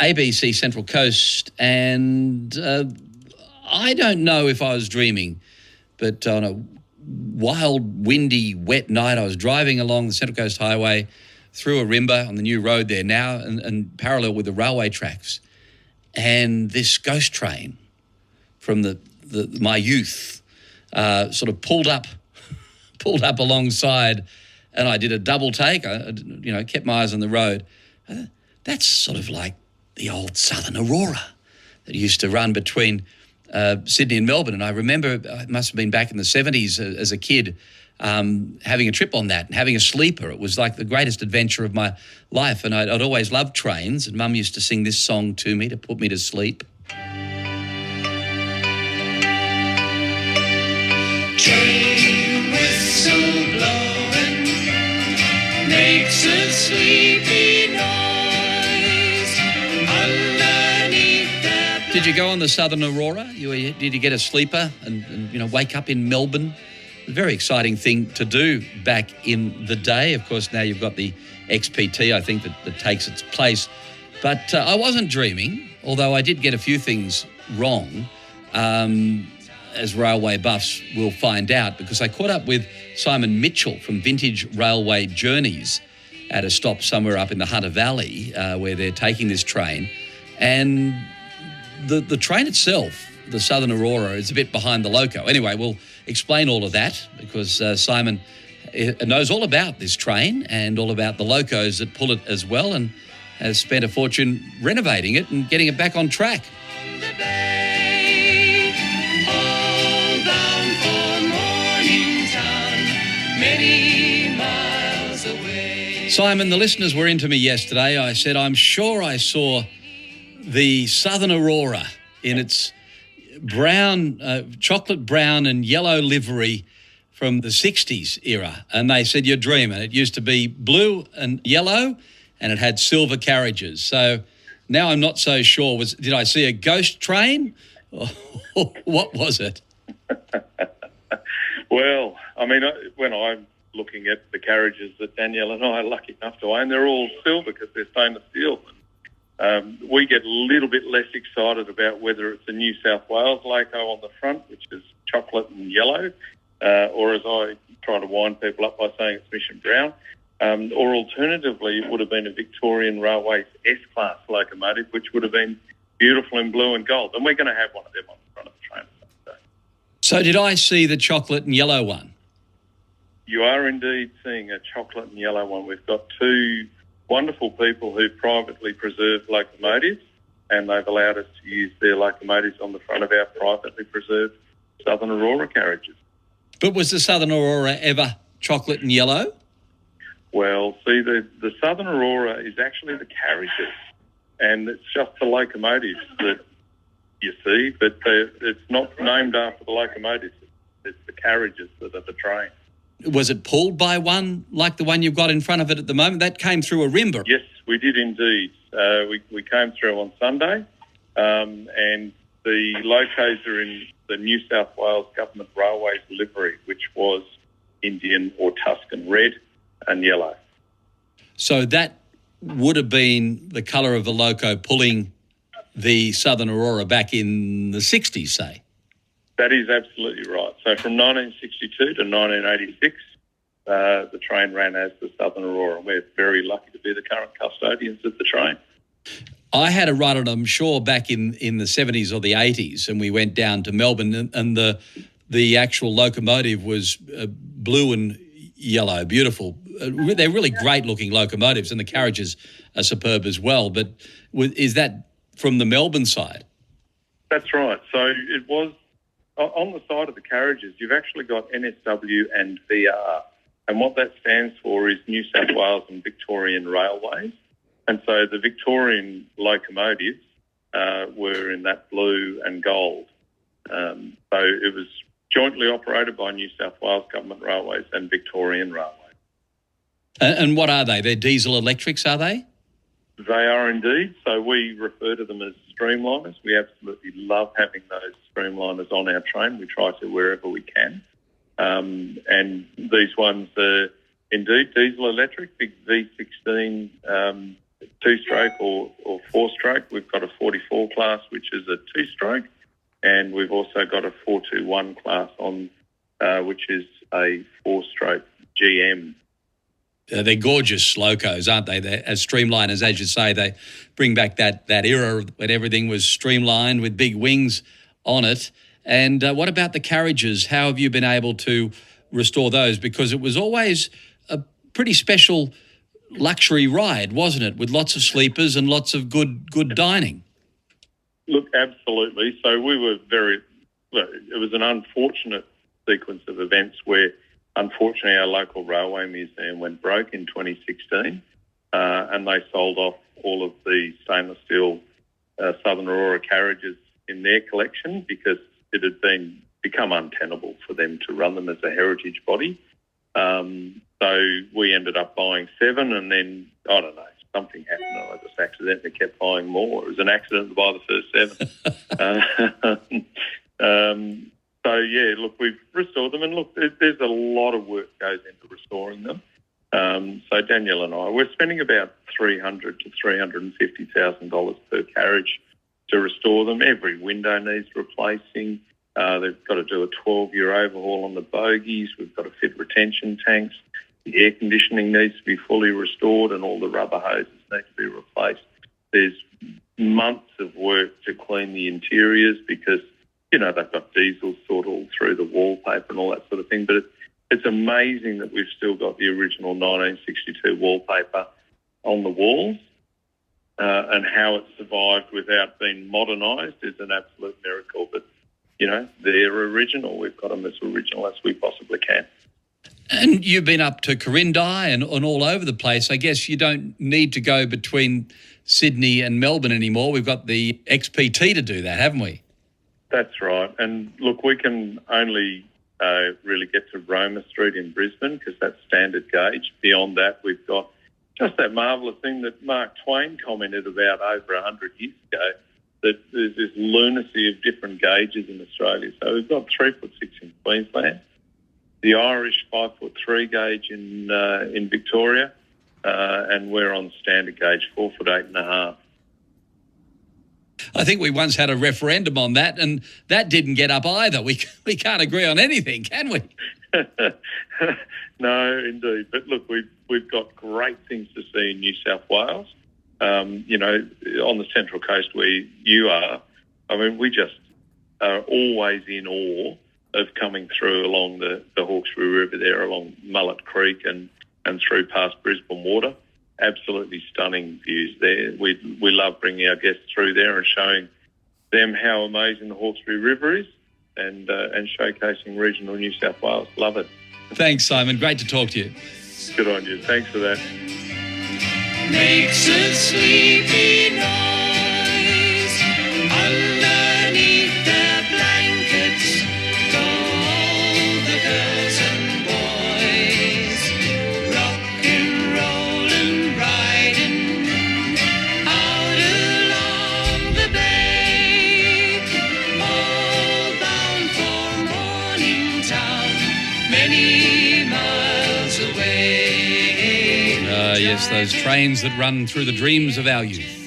ABC Central Coast, and I don't know if I was dreaming, but on a wild, windy, wet night, I was driving along the Central Coast Highway through Arimba on the new road there now and parallel with the railway tracks. And this ghost train from my youth sort of pulled up alongside, and I did a double take. I kept my eyes on the road. That's sort of like the old Southern Aurora that used to run between Sydney and Melbourne. And I remember it must have been back in the 70s as a kid having a trip on that and having a sleeper. It was like the greatest adventure of my life. And I'd always loved trains. And Mum used to sing this song to me to put me to sleep. Train whistle blowing makes a sleepy noise underneath the... Did you go on the Southern Aurora? Did you get a sleeper and wake up in Melbourne? A very exciting thing to do back in the day. Of course, now you've got the XPT, I think, that takes its place. But I wasn't dreaming, although I did get a few things wrong, as railway buffs will find out, because I caught up with Simon Mitchell from Vintage Railway Journeys at a stop somewhere up in the Hunter Valley where they're taking this train. And the train itself, the Southern Aurora, is a bit behind the loco. Anyway, we'll explain all of that because Simon knows all about this train and all about the locos that pull it as well, and has spent a fortune renovating it and getting it back on track. Simon, the listeners were into me yesterday. I said, I'm sure I saw the Southern Aurora in its brown, chocolate brown and yellow livery from the 60s era. And they said, you're dreaming. It used to be blue and yellow and it had silver carriages. So now I'm not so sure. Did I see a ghost train or what was it? Well, I mean, when I'm looking at the carriages that Danielle and I are lucky enough to own, they're all silver because they're stainless steel. We get a little bit less excited about whether it's a New South Wales loco on the front, which is chocolate and yellow, or as I try to wind people up by saying it's Mission Brown, or alternatively it would have been a Victorian Railways S-Class locomotive, which would have been beautiful in blue and gold. And we're going to have one of them on the front of the train. So did I see the chocolate and yellow one? You are indeed seeing a chocolate and yellow one. We've got two wonderful people who privately preserve locomotives, and they've allowed us to use their locomotives on the front of our privately preserved Southern Aurora carriages. But was the Southern Aurora ever chocolate and yellow? Well, see, the Southern Aurora is actually the carriages, and it's just the locomotives that you see, but it's not named after the locomotives. It's the carriages that are the train. Was it pulled by one like the one you've got in front of it at the moment? That came through Arimba. Yes, we did indeed. We came through on Sunday, and the locos are in the New South Wales Government Railways livery, which was Indian or Tuscan red and yellow. So that would have been the colour of the loco pulling the Southern Aurora back in the 60s, say? That is absolutely right. So from 1962 to 1986, the train ran as the Southern Aurora, and we're very lucky to be the current custodians of the train. I had a run on, I'm sure, back in the 70s or the 80s, and we went down to Melbourne, and the actual locomotive was blue and yellow, beautiful. They're really great-looking locomotives, and the carriages are superb as well. But is that from the Melbourne side? That's right. So it was... On the side of the carriages, you've actually got NSW and VR. And what that stands for is New South Wales and Victorian Railways. And so the Victorian locomotives were in that blue and gold. So it was jointly operated by New South Wales Government Railways and Victorian Railways. And what are they? They're diesel electrics, are they? They are indeed. So we refer to them as streamliners. We absolutely love having those streamliners on our train. We try to wherever we can. And these ones are indeed diesel electric, big V16 two-stroke or four-stroke. We've got a 44 class, which is a two-stroke, and we've also got a 421 class on, which is a four-stroke GM. They're gorgeous locos, aren't they? They're as streamlined as you say. They bring back that era when everything was streamlined with big wings on it. And what about the carriages? How have you been able to restore those? Because it was always a pretty special luxury ride, wasn't it? With lots of sleepers and lots of good dining. Look, absolutely. So we were it was an unfortunate sequence of events where, unfortunately, our local railway museum went broke in 2016, and they sold off all of the stainless steel Southern Aurora carriages in their collection because it had become untenable for them to run them as a heritage body. So we ended up buying 7, and then, I don't know, something happened and I just accidentally kept buying more. It was an accident to buy the first 7. So, yeah, look, we've restored them, and look, there's a lot of work goes into restoring them. So Danielle and I, we're spending about $300,000 to $350,000 per carriage to restore them. Every window needs replacing. They've got to do a 12-year overhaul on the bogies. We've got to fit retention tanks. The air conditioning needs to be fully restored, and all the rubber hoses need to be replaced. There's months of work to clean the interiors because, you know, they've got diesel sort all through the wallpaper and all that sort of thing. But it's amazing that we've still got the original 1962 wallpaper on the walls, and how it survived without being modernised is an absolute miracle. But, you know, they're original. We've got them as original as we possibly can. And you've been up to Corindai and all over the place. I guess you don't need to go between Sydney and Melbourne anymore. We've got the XPT to do that, haven't we? That's right. And look, we can only really get to Roma Street in Brisbane because that's standard gauge. Beyond that, we've got just that marvellous thing that Mark Twain commented about over 100 years ago, that there's this lunacy of different gauges in Australia. So we've got 3'6" in Queensland, the Irish 5'3" gauge in Victoria, and we're on standard gauge 4'8.5". I think we once had a referendum on that, and that didn't get up either. We can't agree on anything, can we? No, indeed. But look, we've got great things to see in New South Wales. You know, on the Central Coast where you are, I mean, we just are always in awe of coming through along the Hawkesbury River there, along Mullet Creek and through past Brisbane Water. Absolutely stunning views there. We love bringing our guests through there and showing them how amazing the Hawkesbury River is, and showcasing regional New South Wales. Love it. Thanks, Simon. Great to talk to you. Good on you. Thanks for that. Makes a sleepy noise underneath their blankets. Go all the girls and boys, rock and roll and riding out along the bay, all bound for Morningtown, many miles away. Yes, those trains that run through the dreams of our youth.